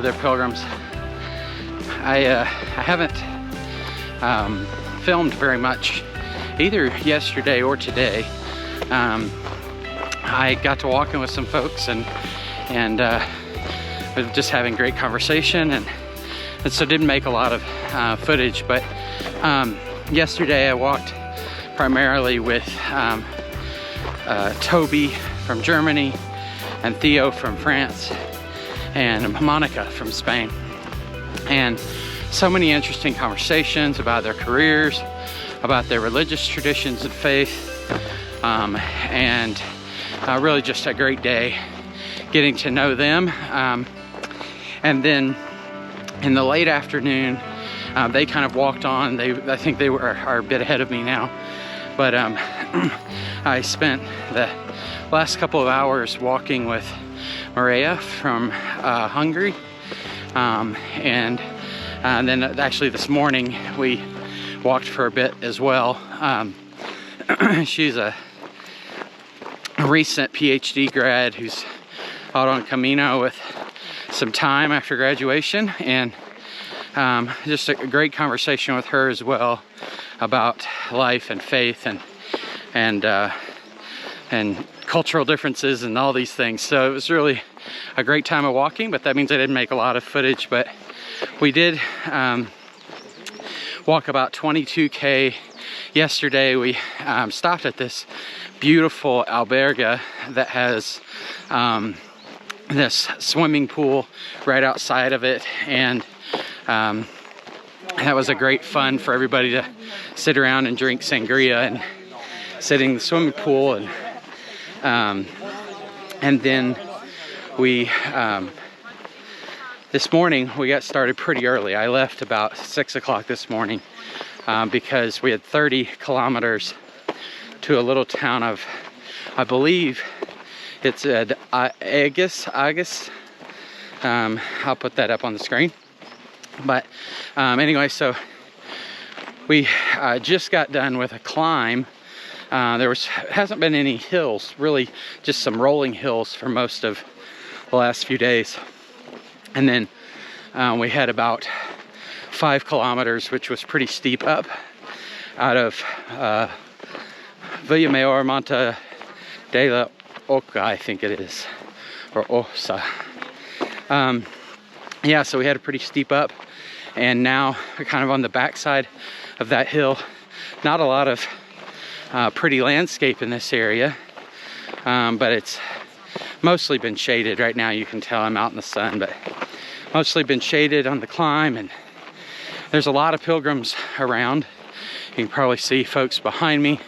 other pilgrims. I haven't filmed very much either yesterday or today. I got to walking with some folks and we're just having great conversation, and so didn't make a lot of footage. But yesterday I walked primarily with Toby from Germany and Theo from France and Monica from Spain, and so many interesting conversations about their careers, about their religious traditions and faith, and really just a great day getting to know them. And then in the late afternoon, they kind of walked on. I think they are a bit ahead of me now, but I spent the last couple of hours walking with Maria from Hungary, and then actually this morning we walked for a bit as well. She's a recent PhD grad who's out on Camino with some time after graduation, and just a great conversation with her as well about life and faith and cultural differences and all these things. So it was really a great time of walking, but that means I didn't make a lot of footage. But we did walk about 22K yesterday. We stopped at this beautiful albergue that has this swimming pool right outside of it, and that was a great fun for everybody to sit around and drink sangria and sitting in the swimming pool. And then we this morning we got started pretty early. I left about 6 o'clock this morning because we had 30 kilometers to a little town of, I believe it's Agés. I'll put that up on the screen. But anyway, so we just got done with a climb. There hasn't been any hills, really just some rolling hills for most of the last few days. And then we had about 5 kilometers, which was pretty steep up out of Poiema de la Oca, I think it is, or Osa. Yeah, so we had a pretty steep up, and now we're kind of on the backside of that hill. Not a lot of pretty landscape in this area, but it's mostly been shaded. Right now you can tell I'm out in the sun, but mostly been shaded on the climb, and there's a lot of pilgrims around. You can probably see folks behind me.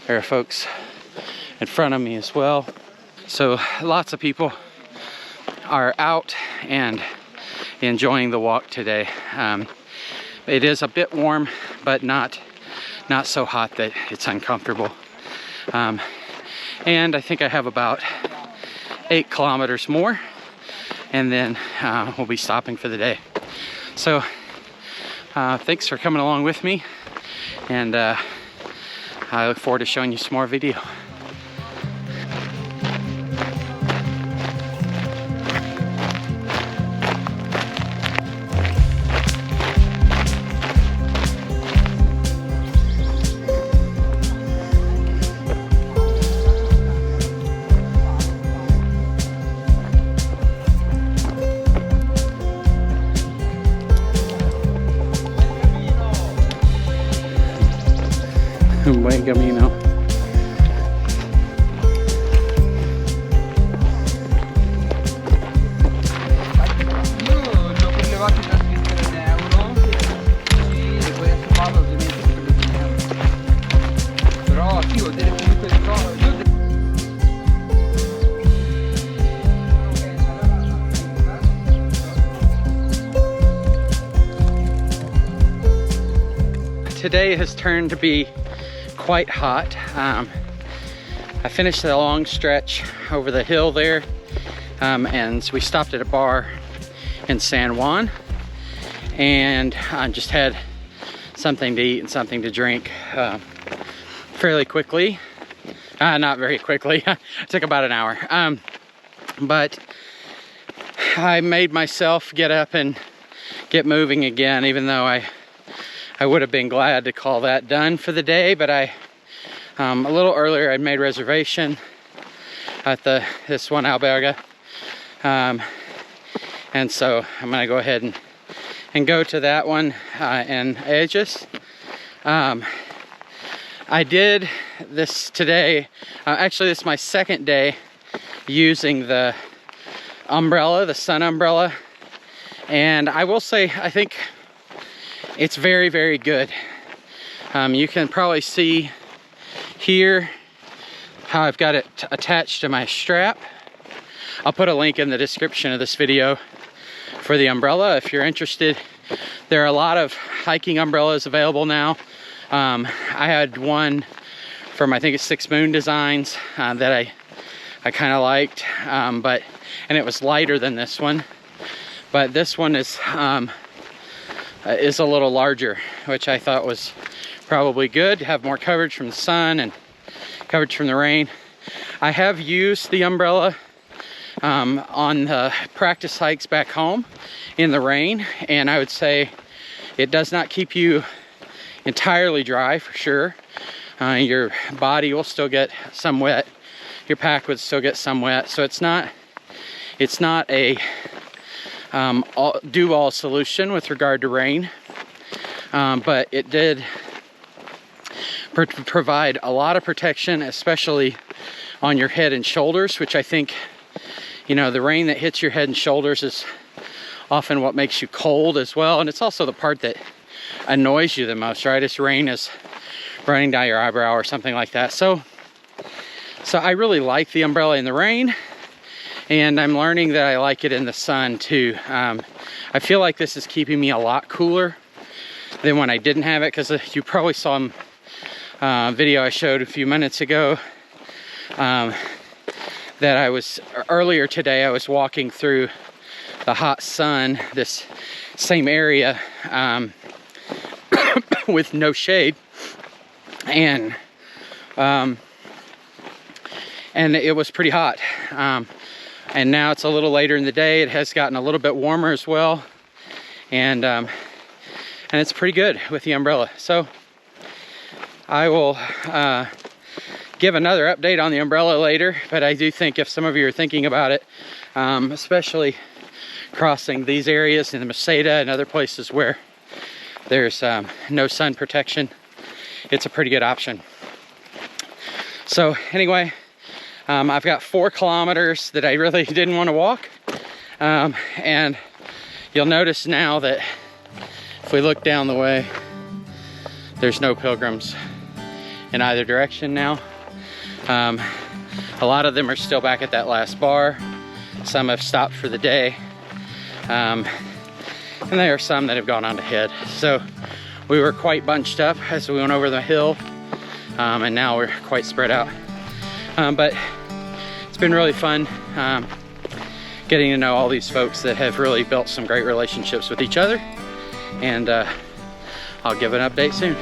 There are folks in front of me as well. So lots of people are out and enjoying the walk today. It is a bit warm, but not so hot that it's uncomfortable. And I think I have about 8 kilometers more, and then we'll be stopping for the day. So thanks for coming along with me, and I look forward to showing you some more video. Un buen camino. Today has turned to be quite hot. I finished the long stretch over the hill there, and we stopped at a bar in San Juan, and I just had something to eat and something to drink fairly quickly. Not very quickly. It took about an hour. But I made myself get up and get moving again, even though I would have been glad to call that done for the day, but a little earlier I'd made reservation at this one albergue, and so I'm gonna go ahead and go to that one in Agés. I did this today. Actually, this is my second day using the umbrella, the sun umbrella, and I will say I think it's very, very good. You can probably see here how I've got it attached to my strap. I'll put a link in the description of this video for the umbrella if you're interested. There are a lot of hiking umbrellas available now. I had one from, I think it's Six Moon Designs, that I kind of liked, and it was lighter than this one. But this one is a little larger, which I thought was probably good to have more coverage from the sun and coverage from the rain. I have used the umbrella on the practice hikes back home in the rain, and I would say it does not keep you entirely dry for sure. Your body will still get some wet, your pack would still get some wet, so it's not a do-all solution with regard to rain, but it did provide a lot of protection, especially on your head and shoulders, which I think, you know, the rain that hits your head and shoulders is often what makes you cold as well, and it's also the part that annoys you the most, right? As rain is running down your eyebrow or something like that. So I really like the umbrella in the rain, and I'm learning that I like it in the sun too. I feel like this is keeping me a lot cooler than when I didn't have it, because you probably saw a video I showed a few minutes ago, that I was, earlier today, I was walking through the hot sun, this same area, with no shade, and it was pretty hot. And now it's a little later in the day. It has gotten a little bit warmer as well, and it's pretty good with the umbrella. So I will give another update on the umbrella later, but I do think if some of you are thinking about it, especially crossing these areas in the Meseta and other places where there's no sun protection, it's a pretty good option. So anyway, I've got 4 kilometers that I really didn't want to walk, and you'll notice now that if we look down the way, there's no pilgrims in either direction now. A lot of them are still back at that last bar. Some have stopped for the day, and there are some that have gone on ahead. So we were quite bunched up as we went over the hill, and now we're quite spread out. But it's been really fun getting to know all these folks that have really built some great relationships with each other, and I'll give an update soon.